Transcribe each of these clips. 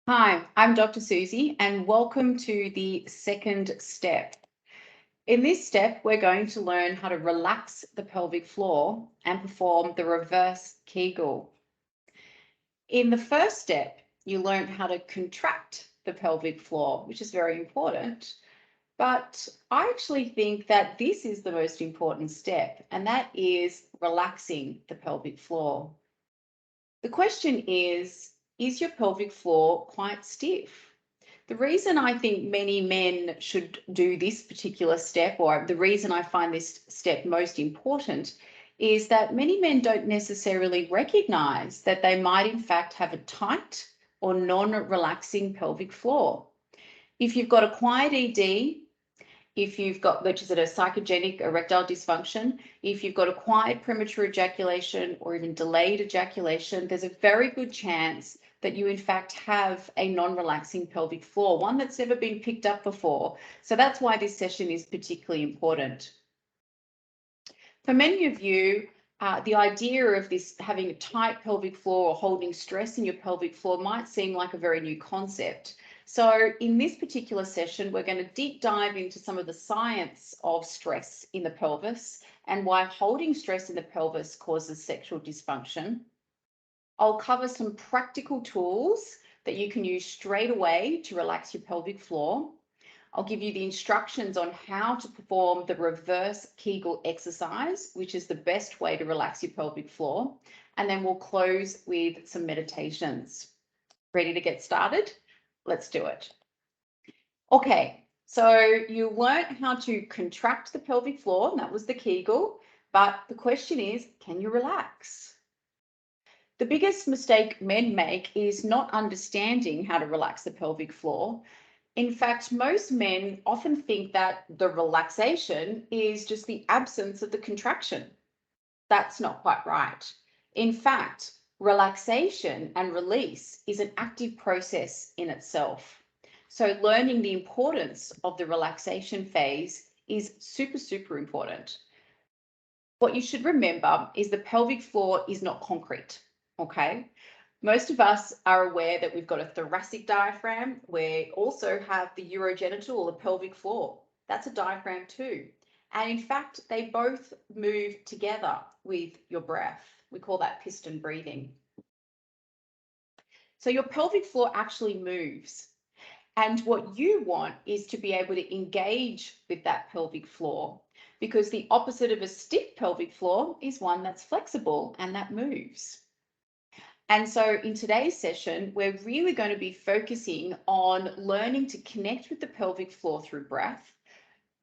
Hi, I'm Dr. Susie, and welcome to the second step. In this step, we're going to learn how to relax the pelvic floor and perform the reverse Kiegel. In the first step, you learned how to contract the pelvic floor, which is very important. But I actually think that this is the most important step, and that is relaxing the pelvic floor. The question is your pelvic floor quite stiff? The reason I think many men should do this particular step, or the reason I find this step most important, is that many men don't necessarily recognize that they might, in fact, have a tight or non relaxing pelvic floor. If you've got acquired ED, if you've got, which is a psychogenic erectile dysfunction, if you've got acquired premature ejaculation or even delayed ejaculation, there's a very good chance that you in fact have a non-relaxing pelvic floor, one that's never been picked up before. So that's why this session is particularly important. For many of you, the idea of this having a tight pelvic floor or holding stress in your pelvic floor might seem like a very new concept. So in this particular session, we're going to deep dive into some of the science of stress in the pelvis and why holding stress in the pelvis causes sexual dysfunction. I'll cover some practical tools that you can use straight away to relax your pelvic floor. I'll give you the instructions on how to perform the reverse Kegel exercise, which is the best way to relax your pelvic floor. And then we'll close with some meditations. Ready to get started? Let's do it. Okay, so you learned how to contract the pelvic floor, and that was the Kegel. But the question is, can you relax? The biggest mistake men make is not understanding how to relax the pelvic floor. In fact, most men often think that the relaxation is just the absence of the contraction. That's not quite right. In fact, relaxation and release is an active process in itself. So learning the importance of the relaxation phase is super, super important. What you should remember is the pelvic floor is not concrete, okay? Most of us are aware that we've got a thoracic diaphragm. We also have the urogenital or the pelvic floor. That's a diaphragm too. And in fact, they both move together with your breath. We call that piston breathing. So your pelvic floor actually moves. And what you want is to be able to engage with that pelvic floor, because the opposite of a stiff pelvic floor is one that's flexible and that moves. And so in today's session, we're really going to be focusing on learning to connect with the pelvic floor through breath.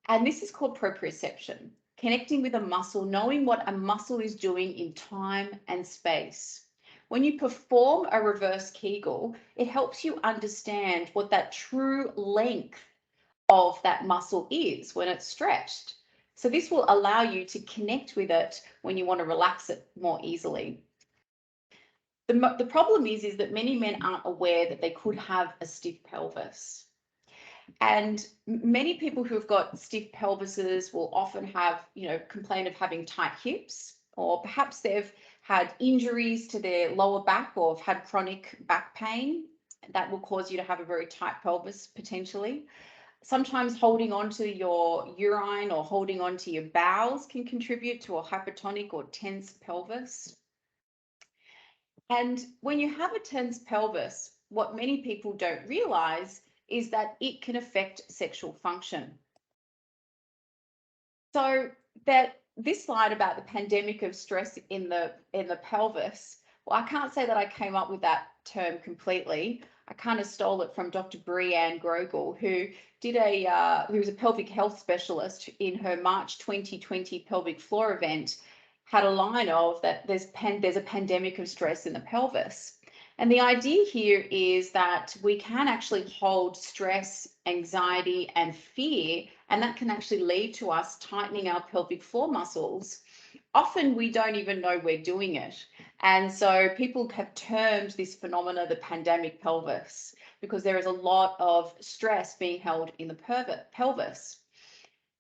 And this is called proprioception, connecting with a muscle, knowing what a muscle is doing in time and space. When you perform a reverse Kegel, it helps you understand what that true length of that muscle is when it's stretched. So this will allow you to connect with it when you want to relax it more easily. The problem is that many men aren't aware that they could have a stiff pelvis. And many people who have got stiff pelvises will often have, complain of having tight hips, or perhaps they've had injuries to their lower back or have had chronic back pain. That will cause you to have a very tight pelvis potentially. Sometimes holding on to your urine or holding on to your bowels can contribute to a hypertonic or tense pelvis. And when you have a tense pelvis, what many people don't realize is that it can affect sexual function. So that this slide about the pandemic of stress in the pelvis, well, I can't say that I came up with that term completely. I kind of stole it from Dr. Breanne Grogel, who who was a pelvic health specialist in her March 2020 pelvic floor event, had a line of that there's a pandemic of stress in the pelvis. And the idea here is that we can actually hold stress, anxiety, and fear, and that can actually lead to us tightening our pelvic floor muscles. Often we don't even know we're doing it. And so people have termed this phenomena the pandemic pelvis, because there is a lot of stress being held in the pelvis.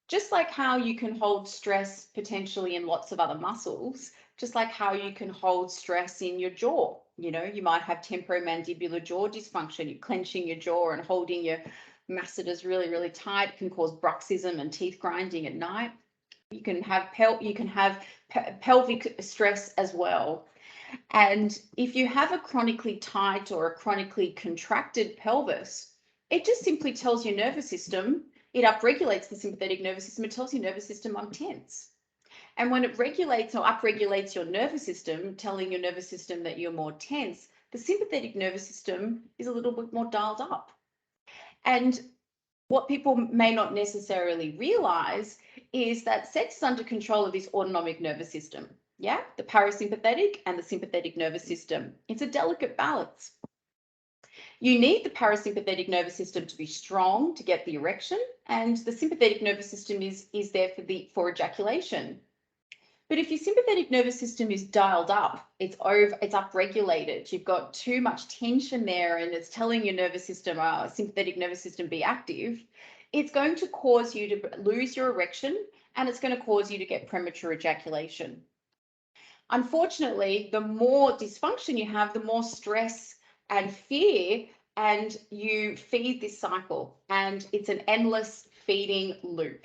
Just like how you can hold stress potentially in lots of other muscles, just like how you can hold stress in your jaw. You know, you might have temporomandibular jaw dysfunction. You're clenching your jaw and holding your masseters really, really tight. It can cause bruxism and teeth grinding at night. You can have pelvic stress as well. And if you have a chronically tight or a chronically contracted pelvis, it just simply tells your nervous system, it upregulates the sympathetic nervous system. It tells your nervous system, I'm tense. And when it regulates or upregulates your nervous system, telling your nervous system that you're more tense, the sympathetic nervous system is a little bit more dialed up. And what people may not necessarily realize is that sex is under control of this autonomic nervous system. Yeah, the parasympathetic and the sympathetic nervous system. It's a delicate balance. You need the parasympathetic nervous system to be strong to get the erection, and the sympathetic nervous system is there for ejaculation. But if your sympathetic nervous system is dialed up, it's upregulated, you've got too much tension there, and it's telling your nervous system, sympathetic nervous system, be active, it's going to cause you to lose your erection, and it's going to cause you to get premature ejaculation. Unfortunately, the more dysfunction you have, the more stress and fear, and you feed this cycle, and it's an endless feeding loop.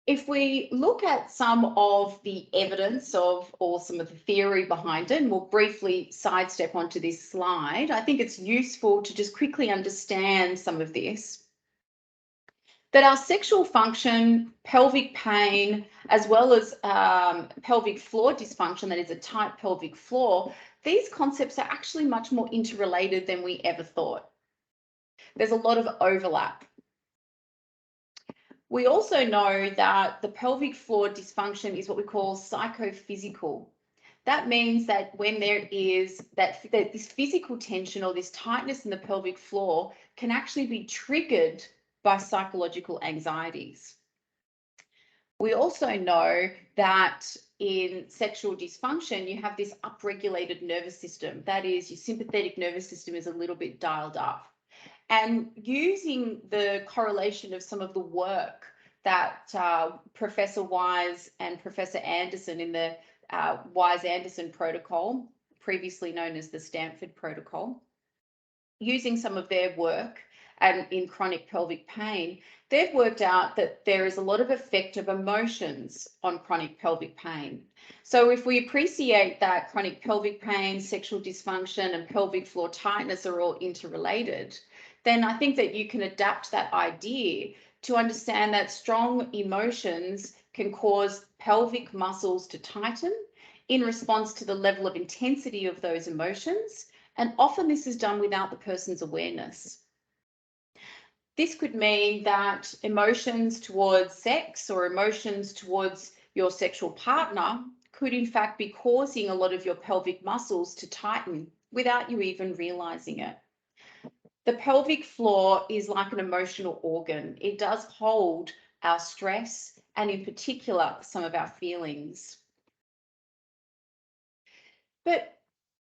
If we look at some of the evidence or some of the theory behind it, and we'll briefly sidestep onto this slide, I think it's useful to just quickly understand some of this. That our sexual function, pelvic pain, as well as pelvic floor dysfunction, that is a tight pelvic floor, these concepts are actually much more interrelated than we ever thought. There's a lot of overlap. We also know that the pelvic floor dysfunction is what we call psychophysical. That means that when there is that this physical tension or this tightness in the pelvic floor can actually be triggered by psychological anxieties. We also know that in sexual dysfunction, you have this upregulated nervous system. That is, your sympathetic nervous system is a little bit dialed up. And using the correlation of some of the work that Professor Wise and Professor Anderson in the Wise-Anderson protocol, previously known as the Stanford protocol, using some of their work and in chronic pelvic pain, they've worked out that there is a lot of effect of emotions on chronic pelvic pain. So if we appreciate that chronic pelvic pain, sexual dysfunction, and pelvic floor tightness are all interrelated, then I think that you can adapt that idea to understand that strong emotions can cause pelvic muscles to tighten in response to the level of intensity of those emotions. And often this is done without the person's awareness. This could mean that emotions towards sex or emotions towards your sexual partner could in fact be causing a lot of your pelvic muscles to tighten without you even realizing it. The pelvic floor is like an emotional organ. It does hold our stress and in particular some of our feelings. But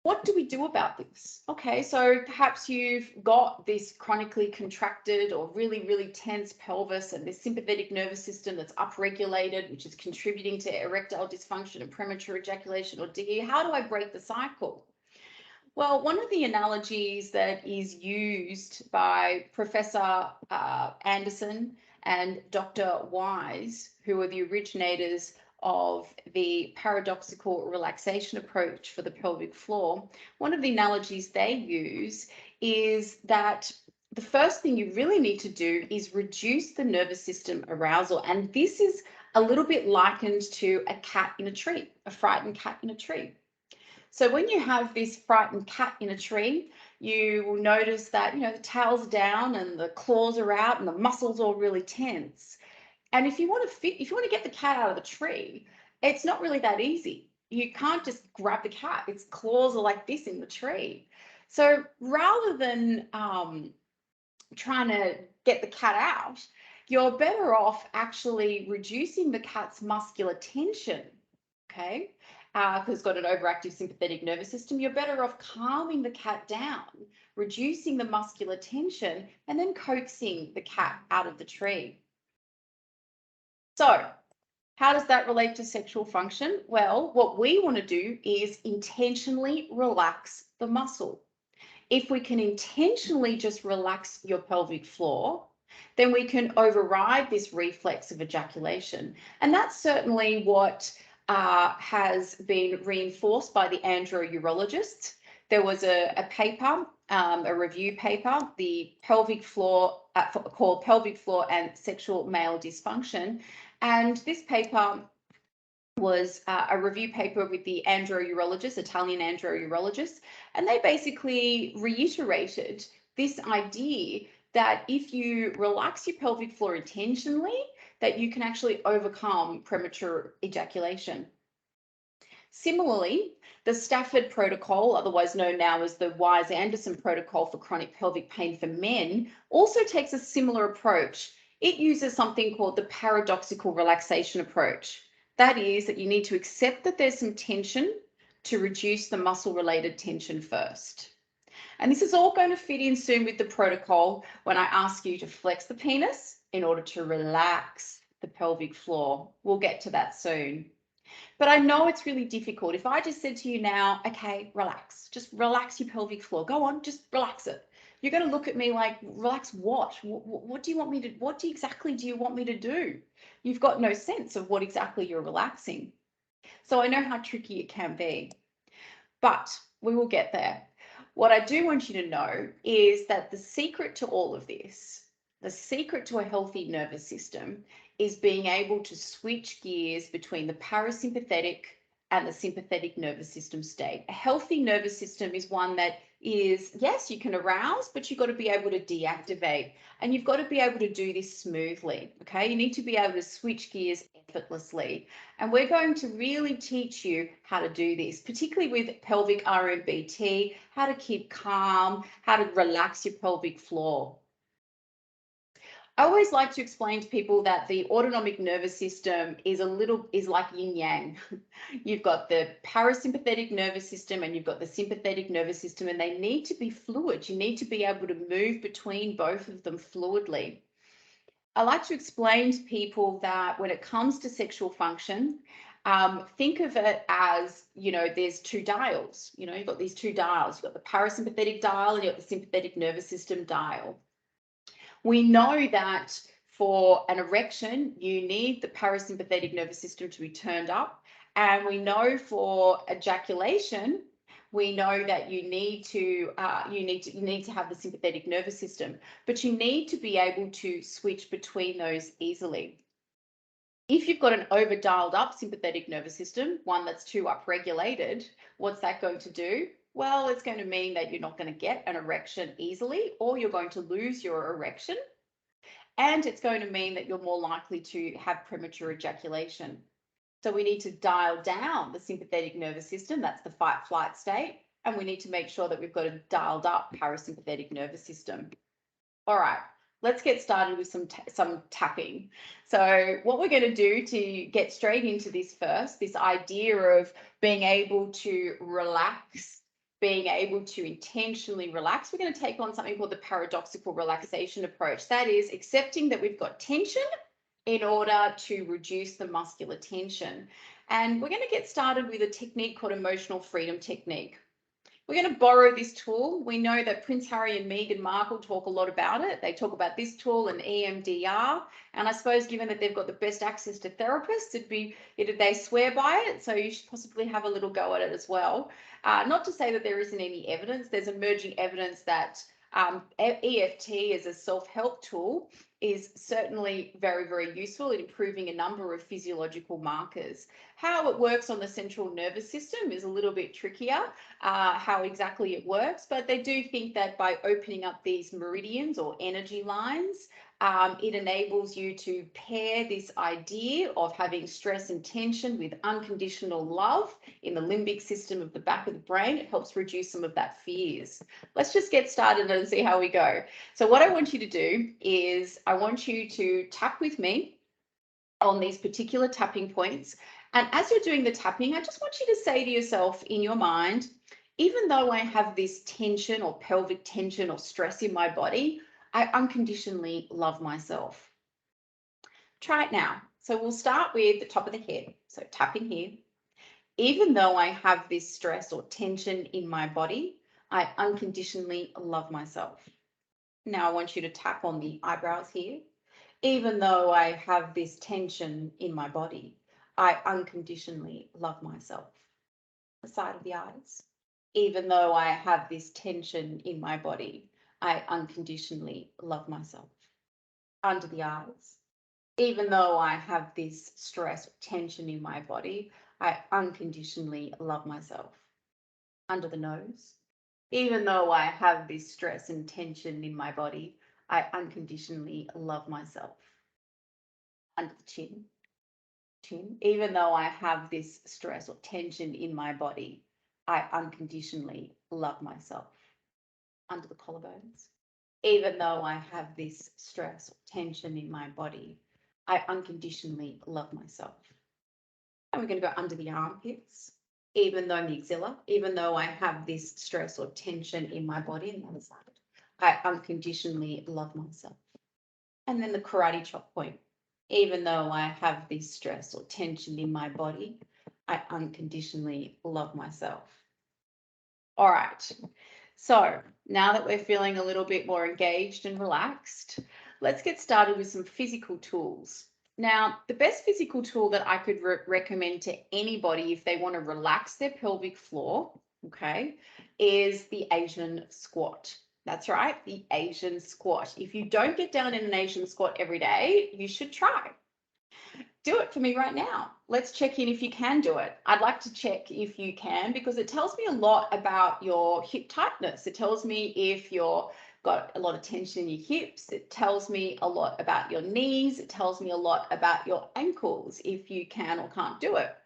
what do we do about this? Okay, so perhaps you've got this chronically contracted or really, really tense pelvis and this sympathetic nervous system that's upregulated, which is contributing to erectile dysfunction and premature ejaculation or DE. How do I break the cycle? Well, one of the analogies that is used by Professor Anderson and Dr. Wise, who are the originators of the paradoxical relaxation approach for the pelvic floor, one of the analogies they use is that the first thing you really need to do is reduce the nervous system arousal. And this is a little bit likened to a cat in a tree, a frightened cat in a tree. So when you have this frightened cat in a tree, you will notice that, you know, the tail's down and the claws are out and the muscles are really tense. And if you want to get the cat out of the tree, it's not really that easy. You can't just grab the cat. Its claws are like this in the tree. So rather than trying to get the cat out, you're better off actually reducing the cat's muscular tension, okay? Because it's got an overactive sympathetic nervous system. You're better off calming the cat down, reducing the muscular tension, and then coaxing the cat out of the tree. So How does that relate to sexual function? Well, what we want to do is intentionally relax the muscle. If we can intentionally just relax your pelvic floor, then we can override this reflex of ejaculation. And that's certainly what has been reinforced by the androurologists. There was a paper, a review paper, the pelvic floor, called Pelvic Floor and Sexual Male Dysfunction. And this paper was a review paper with the androurologists, Italian androurologists, and they basically reiterated this idea that if you relax your pelvic floor intentionally, that you can actually overcome premature ejaculation. Similarly, the Stafford protocol, otherwise known now as the Wise-Anderson protocol for chronic pelvic pain for men, also takes a similar approach. It uses something called the paradoxical relaxation approach. That is that you need to accept that there's some tension to reduce the muscle-related tension first. And this is all going to fit in soon with the protocol when I ask you to flex the penis in order to relax the pelvic floor. We'll get to that soon. But I know it's really difficult. If I just said to you now, okay, relax, just relax your pelvic floor. Go on, just relax it. You're going to look at me like, relax what? What do you want me to, what exactly do you want me to do? You've got no sense of what exactly you're relaxing. So I know how tricky it can be, but we will get there. What I do want you to know is that the secret to all of this, the secret to a healthy nervous system, is being able to switch gears between the parasympathetic and the sympathetic nervous system state. A healthy nervous system is one that is, yes, you can arouse, but you've got to be able to deactivate, and you've got to be able to do this smoothly, okay? You need to be able to switch gears effortlessly, and we're going to really teach you how to do this, particularly with pelvic RMBT, how to keep calm, how to relax your pelvic floor. I always like to explain to people that the autonomic nervous system is like yin yang. You've got the parasympathetic nervous system and you've got the sympathetic nervous system, and they need to be fluid. You need to be able to move between both of them fluidly. I like to explain to people that when it comes to sexual function, think of it as, there's two dials. You've got these two dials. You've got the parasympathetic dial and you've got the sympathetic nervous system dial. We know that for an erection, you need the parasympathetic nervous system to be turned up. And we know for ejaculation, we know that you need to have the sympathetic nervous system, but you need to be able to switch between those easily. If you've got an over dialed up sympathetic nervous system, one that's too upregulated, what's that going to do? Well, it's going to mean that you're not going to get an erection easily, or you're going to lose your erection. And it's going to mean that you're more likely to have premature ejaculation. So we need to dial down the sympathetic nervous system. That's the fight flight state. And we need to make sure that we've got a dialed up parasympathetic nervous system. All right, let's get started with some tapping. So what we're going to do to get straight into this first, this idea of being able to relax, being able to intentionally relax, we're going to take on something called the paradoxical relaxation approach. That is accepting that we've got tension in order to reduce the muscular tension. And we're going to get started with a technique called emotional freedom technique. We're going to borrow this tool. We know that Prince Harry and Meghan Markle talk a lot about it. They talk about this tool and EMDR. And I suppose given that they've got the best access to therapists, they swear by it. So you should possibly have a little go at it as well. Not to say that there isn't any evidence. There's emerging evidence that EFT as a self-help tool is certainly very, very useful in improving a number of physiological markers. How it works on the central nervous system is a little bit trickier, how exactly it works, but they do think that by opening up these meridians or energy lines, it enables you to pair this idea of having stress and tension with unconditional love in the limbic system of the back of the brain. It helps reduce some of that fears. Let's just get started and see how we go. So what I want you to do is I want you to tap with me on these particular tapping points. And as you're doing the tapping, I just want you to say to yourself in your mind, even though I have this tension or pelvic tension or stress in my body, I unconditionally love myself. Try it now. So we'll start with the top of the head. So tap in here. Even though I have this stress or tension in my body, I unconditionally love myself. Now I want you to tap on the eyebrows here. Even though I have this tension in my body, I unconditionally love myself. The side of the eyes. Even though I have this tension in my body, I unconditionally love myself. Under the eyes. Even though I have this stress or tension in my body, I unconditionally love myself. Under the nose. Even though I have this stress and tension in my body, I unconditionally love myself. Under the chin. Even though I have this stress or tension in my body, I unconditionally love myself. Under the collarbones. Even though I have this stress or tension in my body, I unconditionally love myself. And we're going to go under the armpits. Even though the axilla, even though I have this stress or tension in my body on the other side, I unconditionally love myself. And then the karate chop point. Even though I have this stress or tension in my body, I unconditionally love myself. All right. So now that we're feeling a little bit more engaged and relaxed, let's get started with some physical tools. Now, the best physical tool that I could recommend to anybody if they want to relax their pelvic floor, okay, is the Asian squat. That's right, the Asian squat. If you don't get down in an Asian squat every day, you should try. Do it for me right now. Let's check in if you can do it. I'd like to check if you can because it tells me a lot about your hip tightness. It tells me if you're got a lot of tension in your hips. It tells me a lot about your knees. It tells me a lot about your ankles if you can or can't do it.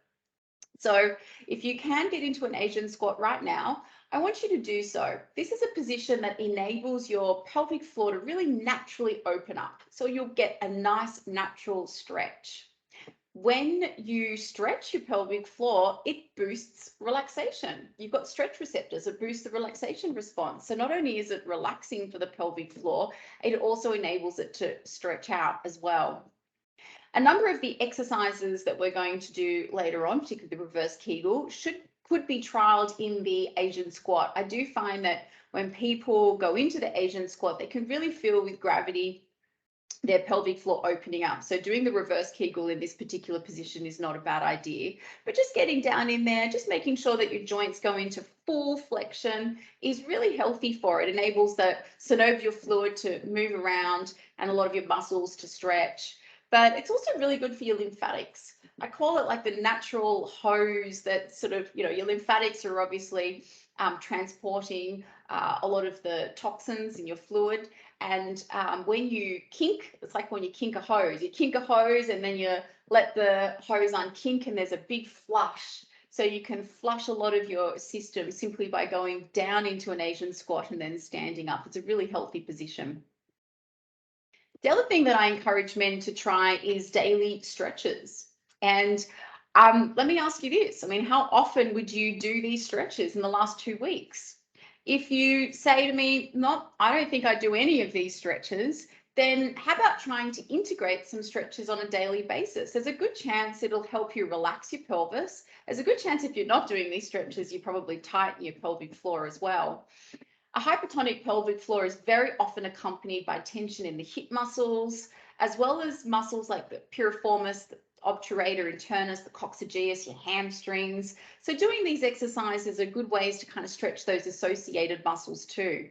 So if you can get into an Asian squat right now, I want you to do so. This is a position that enables your pelvic floor to really naturally open up. So you'll get a nice natural stretch. When you stretch your pelvic floor, it boosts relaxation. You've got stretch receptors that boost the relaxation response. So not only is it relaxing for the pelvic floor, it also enables it to stretch out as well. A number of the exercises that we're going to do later on, particularly the reverse Kiegel, could be trialed in the Asian squat. I do find that when people go into the Asian squat, they can really feel with gravity their pelvic floor opening up. So doing the reverse Kiegel in this particular position is not a bad idea, but just getting down in there, just making sure that your joints go into full flexion is really healthy for it. It enables the synovial fluid to move around and a lot of your muscles to stretch. But it's also really good for your lymphatics. I call it like the natural hose that sort of, your lymphatics are obviously transporting a lot of the toxins in your fluid. And when you kink, it's like when you kink a hose. You kink a hose and then you let the hose unkink and there's a big flush. So you can flush a lot of your system simply by going down into an Asian squat and then standing up. It's a really healthy position. The other thing that I encourage men to try is daily stretches. And let me ask you this. I mean, how often would you do these stretches in the last 2 weeks? If you say to me, no, I don't think I do any of these stretches, then how about trying to integrate some stretches on a daily basis? There's a good chance it'll help you relax your pelvis. There's a good chance if you're not doing these stretches, you probably tighten your pelvic floor as well. A hypertonic pelvic floor is very often accompanied by tension in the hip muscles, as well as muscles like the piriformis, the obturator internus, the coccygeus, your hamstrings. So doing these exercises are good ways to kind of stretch those associated muscles too.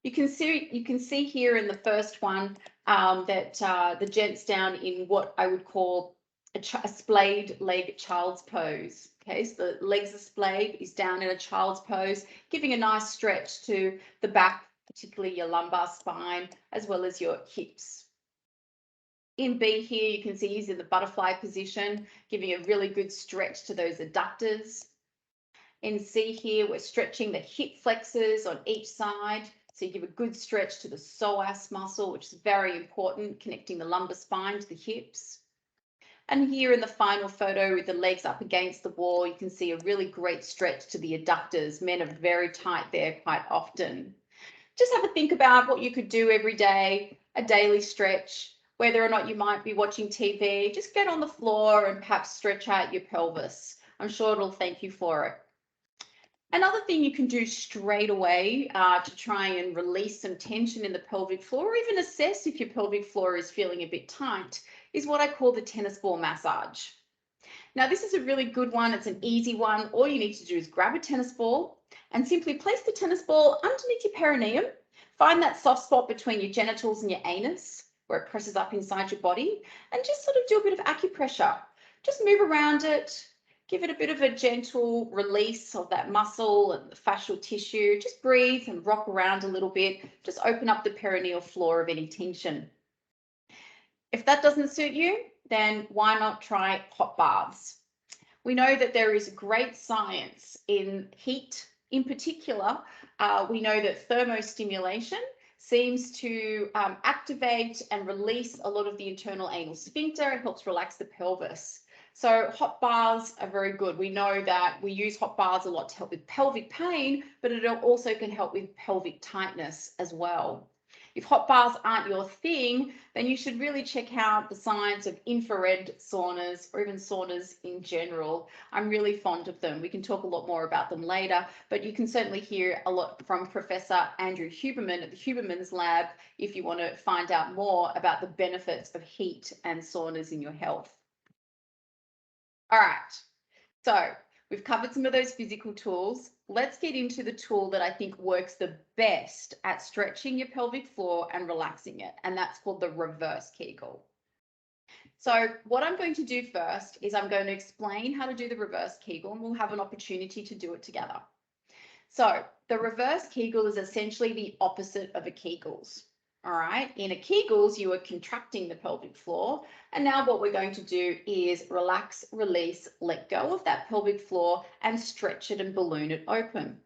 You can see here in the first one that the gent's down in what I would call a splayed leg child's pose. Okay, so the legs are splayed, he's down in a child's pose, giving a nice stretch to the back, particularly your lumbar spine, as well as your hips. In B here, you can see he's in the butterfly position, giving a really good stretch to those adductors. In C here, we're stretching the hip flexors on each side. So you give a good stretch to the psoas muscle, which is very important, connecting the lumbar spine to the hips. And here in the final photo with the legs up against the wall, you can see a really great stretch to the adductors. Men are very tight there quite often. Just have a think about what you could do every day, a daily stretch. whether or not you might be watching TV, just get on the floor and perhaps stretch out your pelvis. I'm sure it'll thank you for it. Another thing you can do straight away to try and release some tension in the pelvic floor, or even assess if your pelvic floor is feeling a bit tight, is what I call the tennis ball massage. Now, this is a really good one. It's an easy one. All you need to do is grab a tennis ball and simply place the tennis ball underneath your perineum. Find that soft spot between your genitals and your anus where it presses up inside your body, and just sort of do a bit of acupressure. Just move around it. Give it a bit of a gentle release of that muscle and the fascial tissue. Just breathe and rock around a little bit. Just open up the perineal floor of any tension. If that doesn't suit you, then why not try hot baths? We know that there is great science in heat. In particular, we know that thermostimulation seems to activate and release a lot of the internal anal sphincter. It helps relax the pelvis. So hot baths are very good. We know that we use hot baths a lot to help with pelvic pain, but it also can help with pelvic tightness as well. If hot baths aren't your thing, then you should really check out the science of infrared saunas, or even saunas in general. I'm really fond of them. We can talk a lot more about them later, but you can certainly hear a lot from Professor Andrew Huberman at the Huberman's Lab if you want to find out more about the benefits of heat and saunas in your health. All right, so we've covered some of those physical tools. Let's get into the tool that I think works the best at stretching your pelvic floor and relaxing it, and that's called the reverse Kiegel. So what I'm going to do first is I'm going to explain how to do the reverse Kiegel, and we'll have an opportunity to do it together. So the reverse Kiegel is essentially the opposite of a Kegels. All right, in a Kegels, you are contracting the pelvic floor. And now what we're going to do is relax, release, let go of that pelvic floor and stretch it and balloon it open.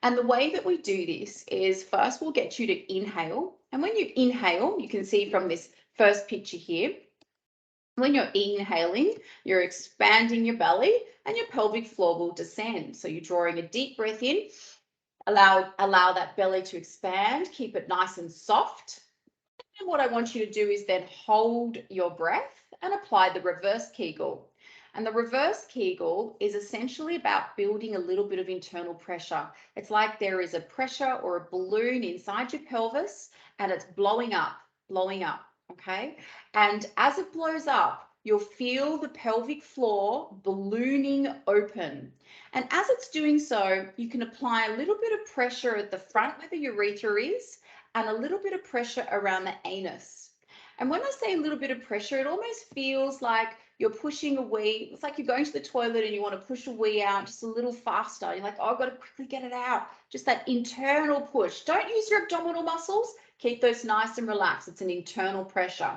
And the way that we do this is first we'll get you to inhale. And when you inhale, you can see from this first picture here, when you're inhaling, you're expanding your belly and your pelvic floor will descend. So you're drawing a deep breath in. Allow that belly to expand, keep it nice and soft. And what I want you to do is then hold your breath and apply the reverse Kegel. And the reverse Kegel is essentially about building a little bit of internal pressure. It's like there is a pressure or a balloon inside your pelvis and it's blowing up, okay? And as it blows up, you'll feel the pelvic floor ballooning open. And as it's doing so, you can apply a little bit of pressure at the front where the urethra is and a little bit of pressure around the anus. And when I say a little bit of pressure, it almost feels like you're pushing a wee. It's like you're going to the toilet and you want to push a wee out just a little faster. You're like, oh, I've got to quickly get it out. Just that internal push. Don't use your abdominal muscles. Keep those nice and relaxed. It's an internal pressure.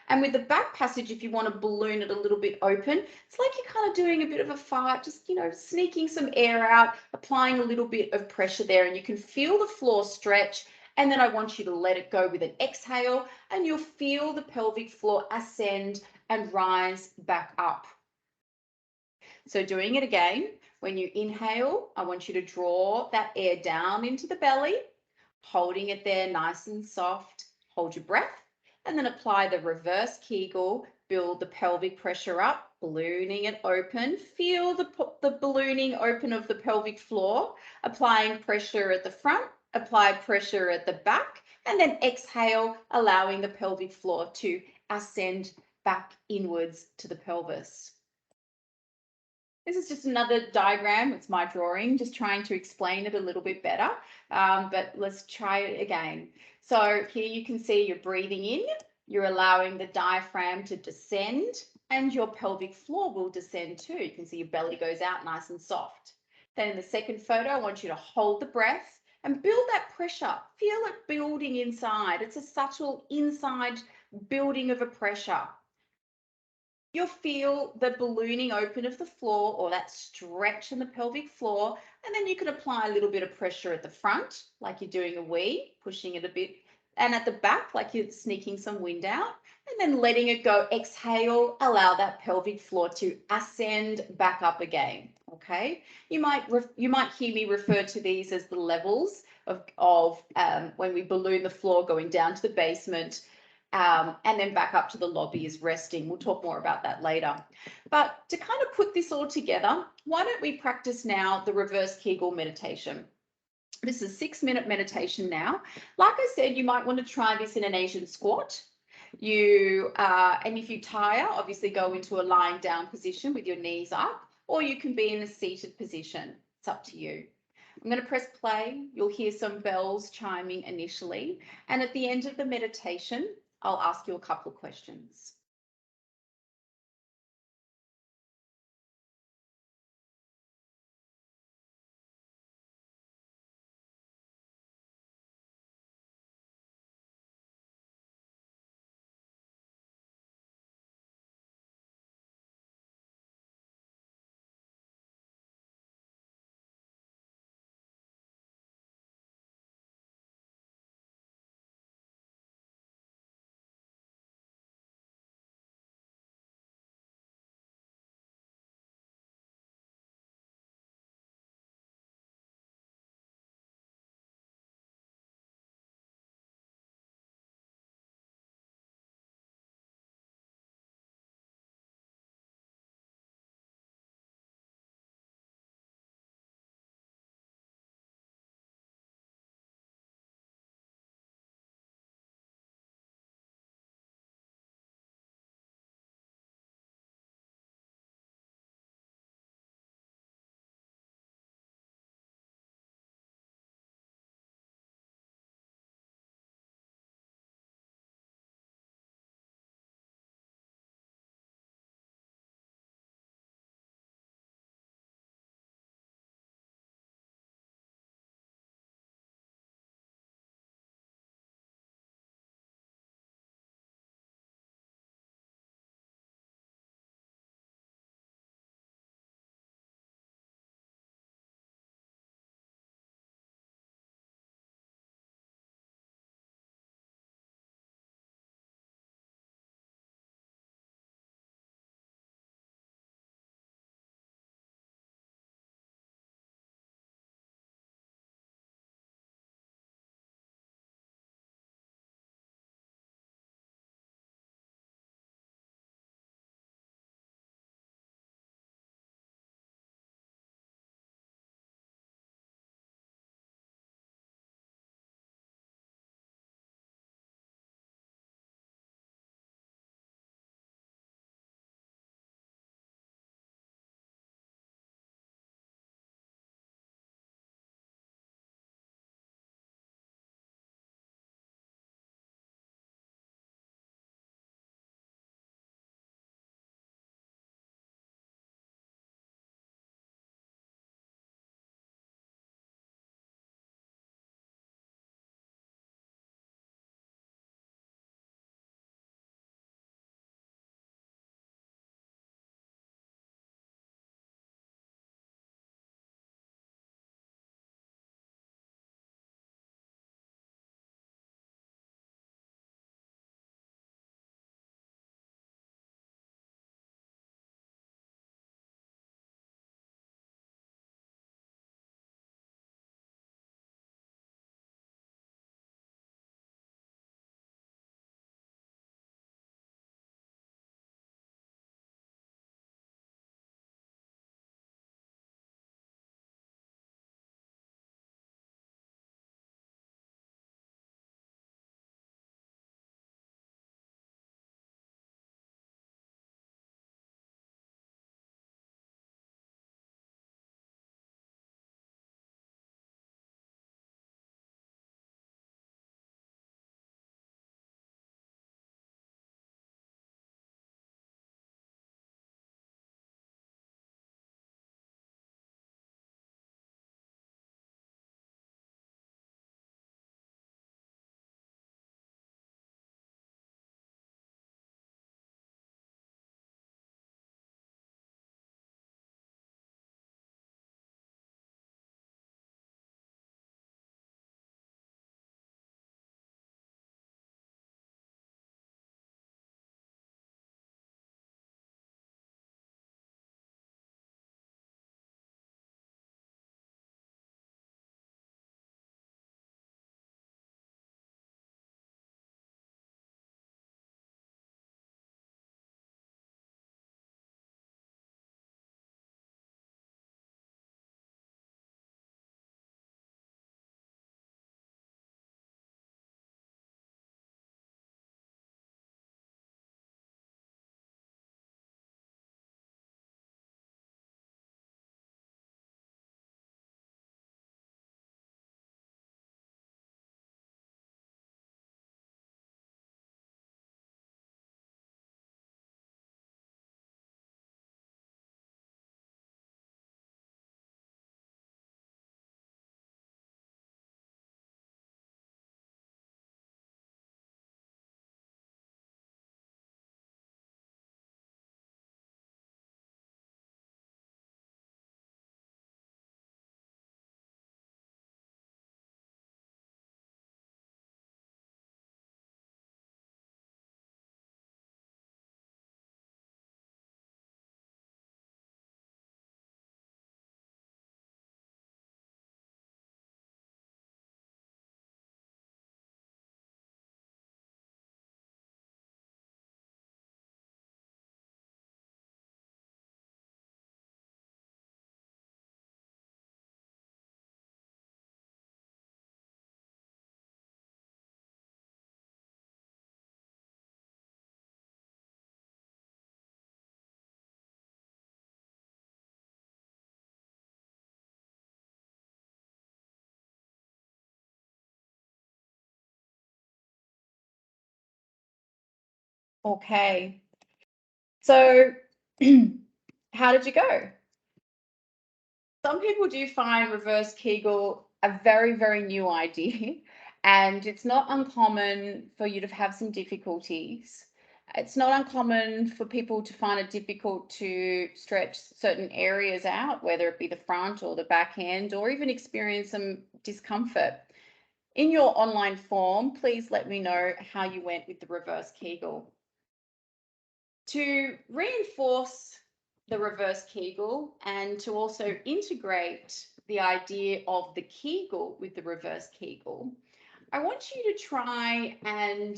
And with the back passage, if you want to balloon it a little bit open, it's like you're kind of doing a bit of a fart, just, sneaking some air out, applying a little bit of pressure there, and you can feel the floor stretch. And then I want you to let it go with an exhale, and you'll feel the pelvic floor ascend and rise back up. So doing it again, when you inhale, I want you to draw that air down into the belly, holding it there nice and soft. Hold your breath. And then apply the reverse Kegel, build the pelvic pressure up, ballooning it open. Feel the ballooning open of the pelvic floor, applying pressure at the front, apply pressure at the back, and then exhale, allowing the pelvic floor to ascend back inwards to the pelvis. This is just another diagram. It's my drawing, just trying to explain it a little bit better, but let's try it again. So here you can see you're breathing in, you're allowing the diaphragm to descend, and your pelvic floor will descend too. You can see your belly goes out nice and soft. Then in the second photo, I want you to hold the breath and build that pressure. Feel it building inside. It's a subtle inside building of a pressure. You'll feel the ballooning open of the floor, or that stretch in the pelvic floor, and then you can apply a little bit of pressure at the front, like you're doing a wee, pushing it a bit, and at the back, like you're sneaking some wind out, and then letting it go. Exhale, allow that pelvic floor to ascend back up again. Okay, you might hear me refer to these as the levels of when we balloon the floor going down to the basement. and then back up to the lobby is resting. We'll talk more about that later. But to kind of put this all together, why don't we practice now the reverse Kiegel meditation? This is a 6-minute meditation now. Like I said, you might want to try this in an Asian squat. And if you tire, obviously go into a lying down position with your knees up, or you can be in a seated position. It's up to you. I'm going to press play. You'll hear some bells chiming initially. And at the end of the meditation, I'll ask you a couple of questions. Okay. So how did you go? Some people do find reverse Kegel a very, very new idea, and it's not uncommon for you to have some difficulties. It's not uncommon for people to find it difficult to stretch certain areas out, whether it be the front or the back end, or even experience some discomfort. In your online form, please let me know how you went with the reverse Kegel. To reinforce the reverse Kegel and to also integrate the idea of the Kegel with the reverse Kegel, I want you to try and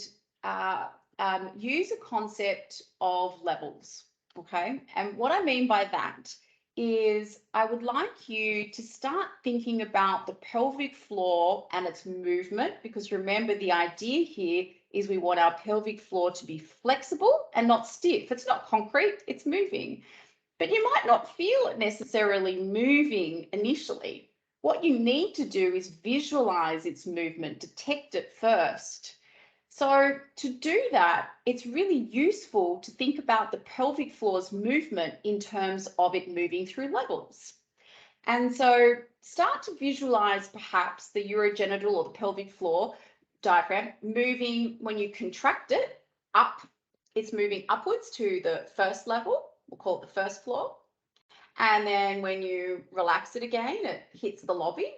use a concept of levels. Okay. And what I mean by that is I would like you to start thinking about the pelvic floor and its movement, because remember, the idea here is we want our pelvic floor to be flexible and not stiff. It's not concrete, it's moving. But you might not feel it necessarily moving initially. What you need to do is visualize its movement, detect it first. So to do that, it's really useful to think about the pelvic floor's movement in terms of it moving through levels. And so start to visualize perhaps the urogenital or the pelvic floor diaphragm moving when you contract it up. It's moving upwards to the first level. We'll call it the first floor. And then when you relax it again, it hits the lobby.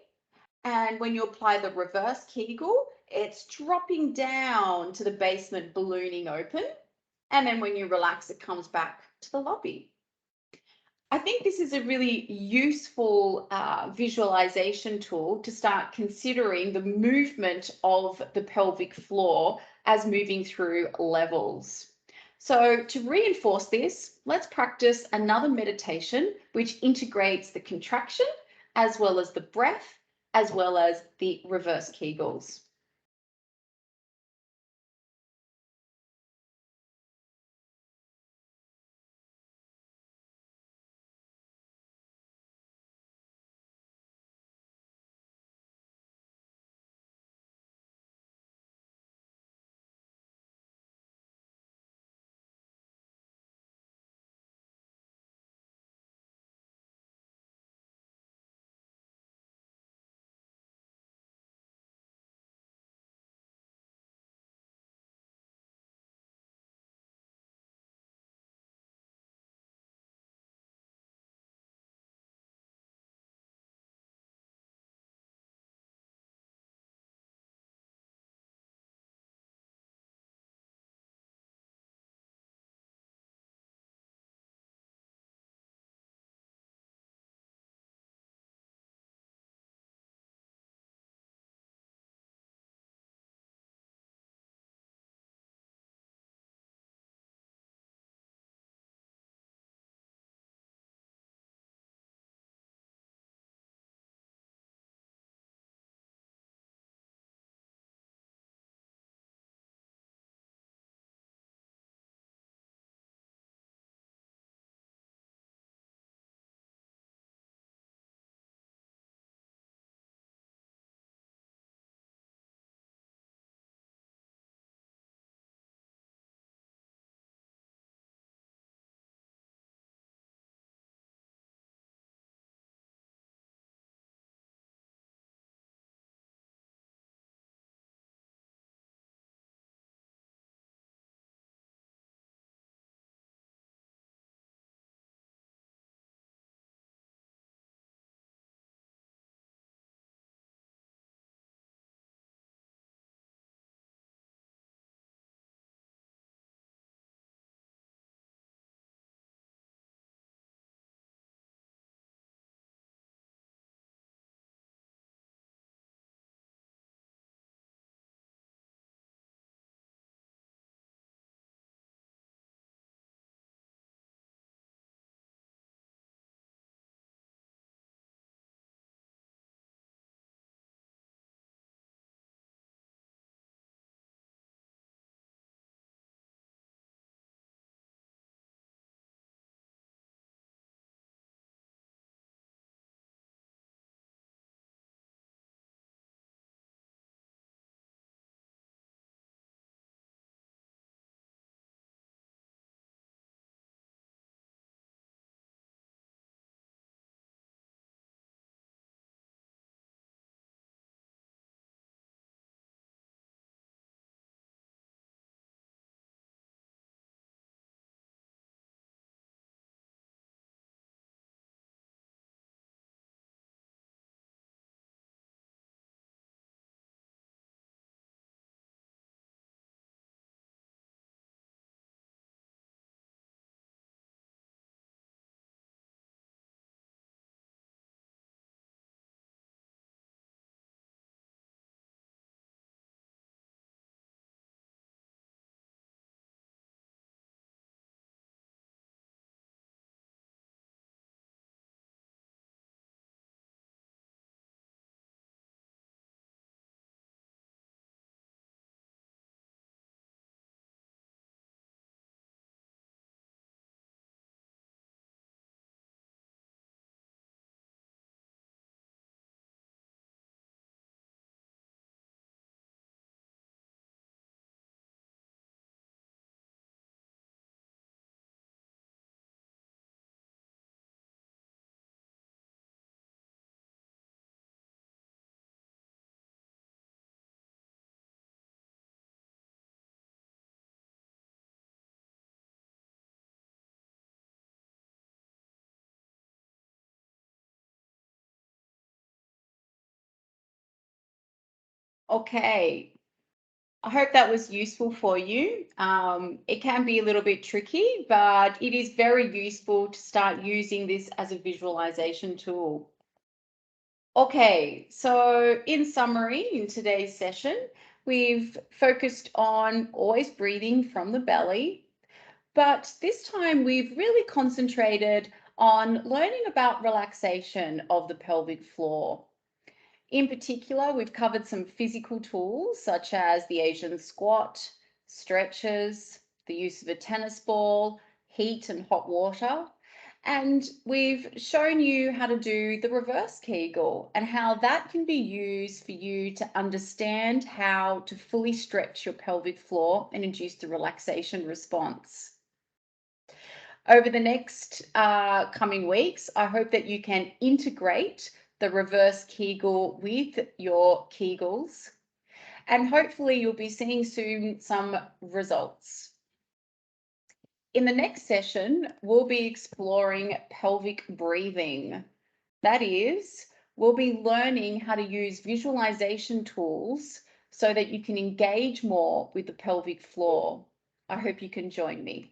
And when you apply the reverse Kegel, it's dropping down to the basement, ballooning open. And then when you relax, it comes back to the lobby. I think this is a really useful visualization tool to start considering the movement of the pelvic floor as moving through levels. So to reinforce this, let's practice another meditation which integrates the contraction as well as the breath, as well as the reverse Kegels. Okay, I hope that was useful for you. It can be a little bit tricky, but it is very useful to start using this as a visualization tool. Okay, so in summary, in today's session, we've focused on always breathing from the belly, but this time we've really concentrated on learning about relaxation of the pelvic floor. In particular, we've covered some physical tools such as the Asian squat, stretches, the use of a tennis ball, heat and hot water. And we've shown you how to do the reverse Kegel and how that can be used for you to understand how to fully stretch your pelvic floor and induce the relaxation response. Over the next coming weeks, I hope that you can integrate the reverse Kegel with your Kegels, and hopefully you'll be seeing soon some results. In the next session, we'll be exploring pelvic breathing. That is, we'll be learning how to use visualization tools so that you can engage more with the pelvic floor. I hope you can join me.